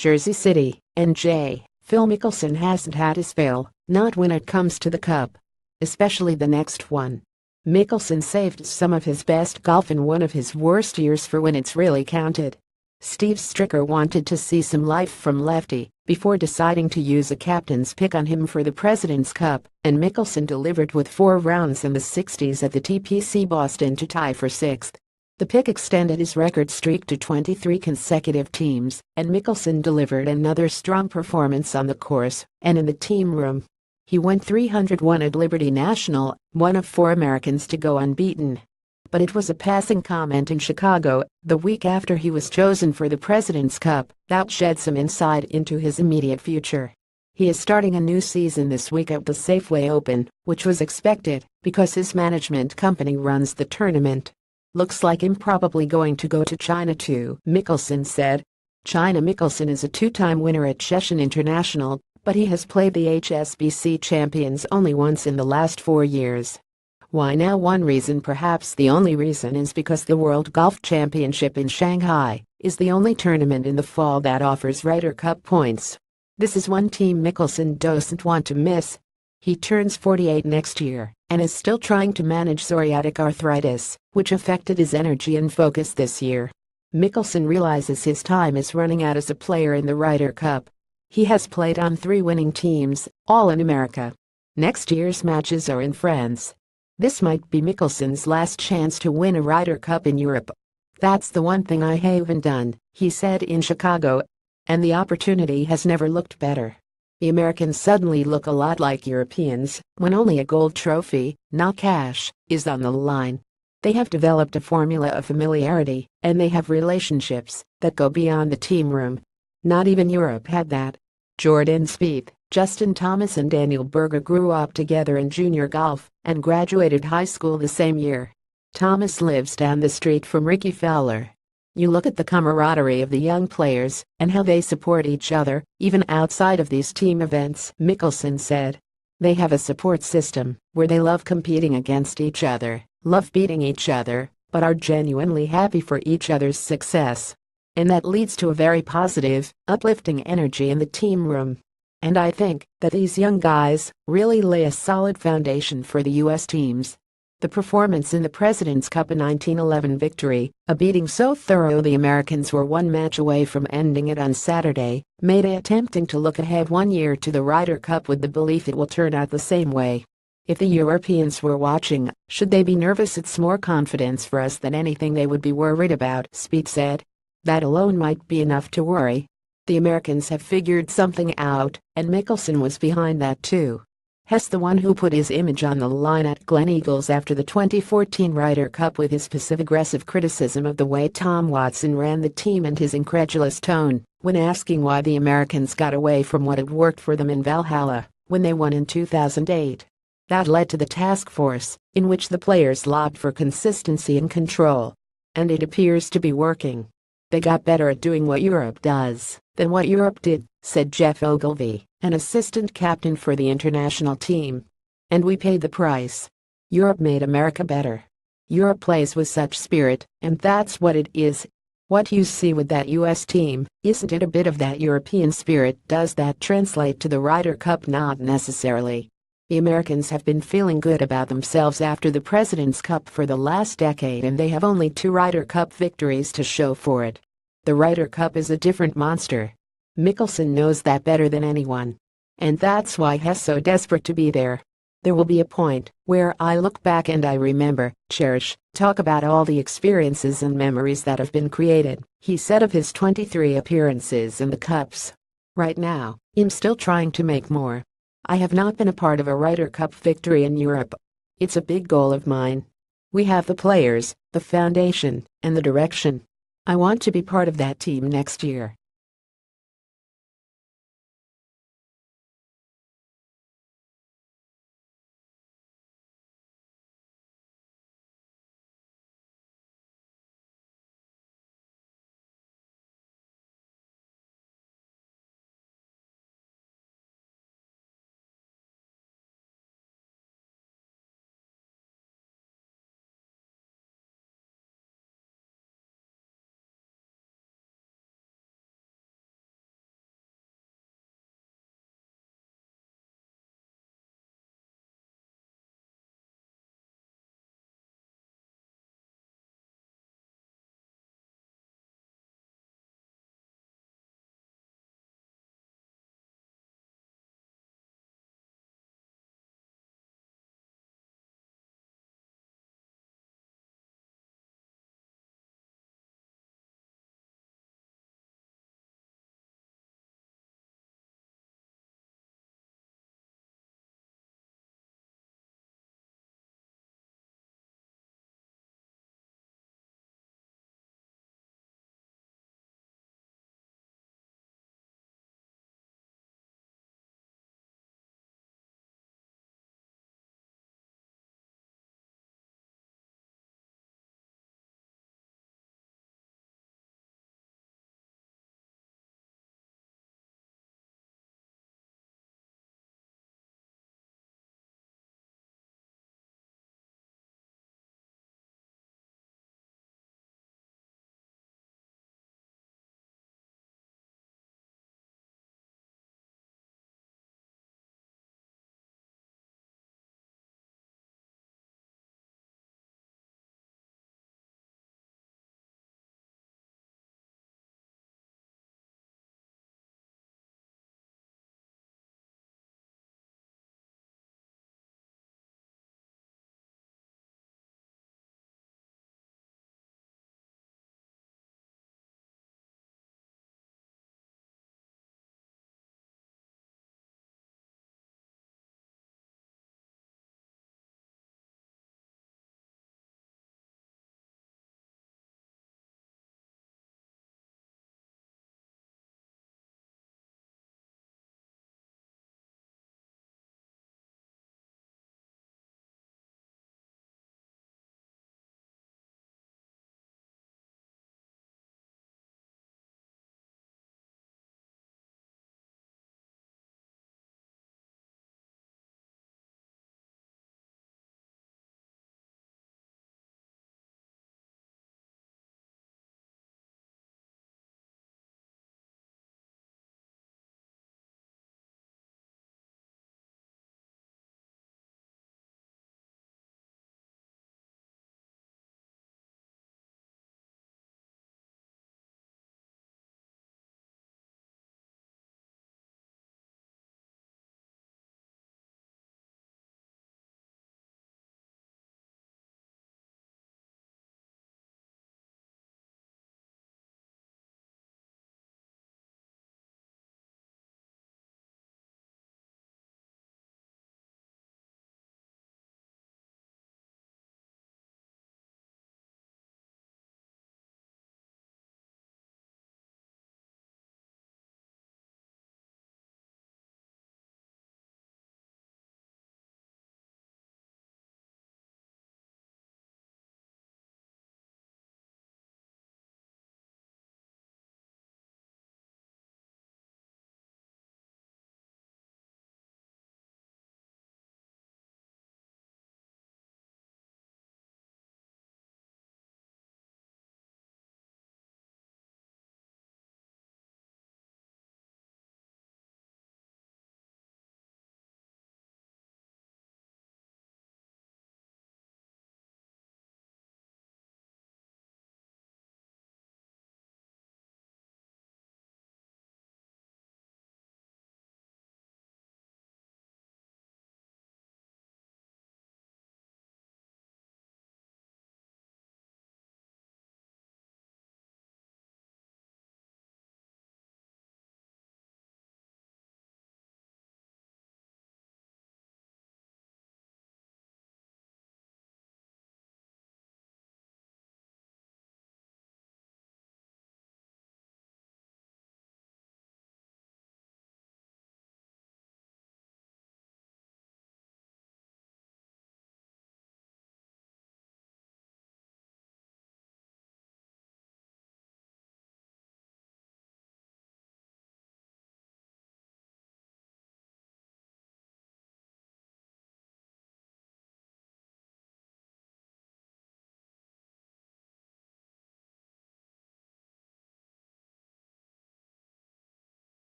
Jersey City, NJ. Phil Mickelson hasn't had his fill, not when it comes to the Cup. Especially the next one. Mickelson saved some of his best golf in one of his worst years for when it's really counted. Steve Stricker wanted to see some life from lefty before deciding to use a captain's pick on him for the President's Cup, and Mickelson delivered with 4 rounds in the 60s at the TPC Boston to tie for 6th. The pick extended his record streak to 23 consecutive teams, and Mickelson delivered another strong performance on the course and in the team room. He went 301 at Liberty National, one of 4 Americans to go unbeaten. But it was a passing comment in Chicago, the week after he was chosen for the President's Cup, that shed some insight into his immediate future. He is starting a new season this week at the Safeway Open, which was expected because his management company runs the tournament. Looks like I'm probably going to go to China too, Mickelson said. Mickelson is a 2-time winner at Shenzhen International, but he has played the HSBC champions only once in the last 4 years. Why now? One reason, perhaps the only reason, is because the World Golf Championship in Shanghai is the only tournament in the fall that offers Ryder Cup points. This is one team Mickelson doesn't want to miss. He turns 48 next year and is still trying to manage psoriatic arthritis, which affected his energy and focus this year. Mickelson realizes his time is running out as a player in the Ryder Cup. He has played on 3 winning teams, all in America. Next year's matches are in France. This might be Mickelson's last chance to win a Ryder Cup in Europe. That's the one thing I haven't done, he said in Chicago. And the opportunity has never looked better. The Americans suddenly look a lot like Europeans when only a gold trophy, not cash, is on the line. They have developed a formula of familiarity, and they have relationships that go beyond the team room. Not even Europe had that. Jordan Spieth, Justin Thomas and Daniel Berger grew up together in junior golf and graduated high school the same year. Thomas lives down the street from Ricky Fowler. You look at the camaraderie of the young players and how they support each other, even outside of these team events, Mickelson said. They have a support system where they love competing against each other, love beating each other, but are genuinely happy for each other's success. And that leads to a very positive, uplifting energy in the team room. And I think that these young guys really lay a solid foundation for the U.S. teams. The performance in the President's Cup, a 1911 victory, a beating so thorough the Americans were 1 match away from ending it on Saturday, made it tempting to look ahead 1 year to the Ryder Cup with the belief it will turn out the same way. If the Europeans were watching, should they be nervous? It's more confidence for us than anything they would be worried about, Spieth said. That alone might be enough to worry. The Americans have figured something out, and Mickelson was behind that too. He's the one who put his image on the line at Gleneagles after the 2014 Ryder Cup with his passive-aggressive criticism of the way Tom Watson ran the team and his incredulous tone when asking why the Americans got away from what had worked for them in Valhalla when they won in 2008. That led to the task force, in which the players lobbied for consistency and control. And it appears to be working. They got better at doing what Europe does than what Europe did, said Jeff Ogilvy, an assistant captain for the international team. And we paid the price. Europe made America better. Europe plays with such spirit, and that's what it is. What you see with that U.S. team, isn't it a bit of that European spirit? Does that translate to the Ryder Cup? Not necessarily. The Americans have been feeling good about themselves after the President's Cup for the last decade, and they have only 2 Ryder Cup victories to show for it. The Ryder Cup is a different monster. Mickelson knows that better than anyone. And that's why he's so desperate to be there. There will be a point where I look back and I remember, cherish, talk about all the experiences and memories that have been created, he said of his 23 appearances in the Cups. Right now, I'm still trying to make more. I have not been a part of a Ryder Cup victory in Europe. It's a big goal of mine. We have the players, the foundation, and the direction. I want to be part of that team next year.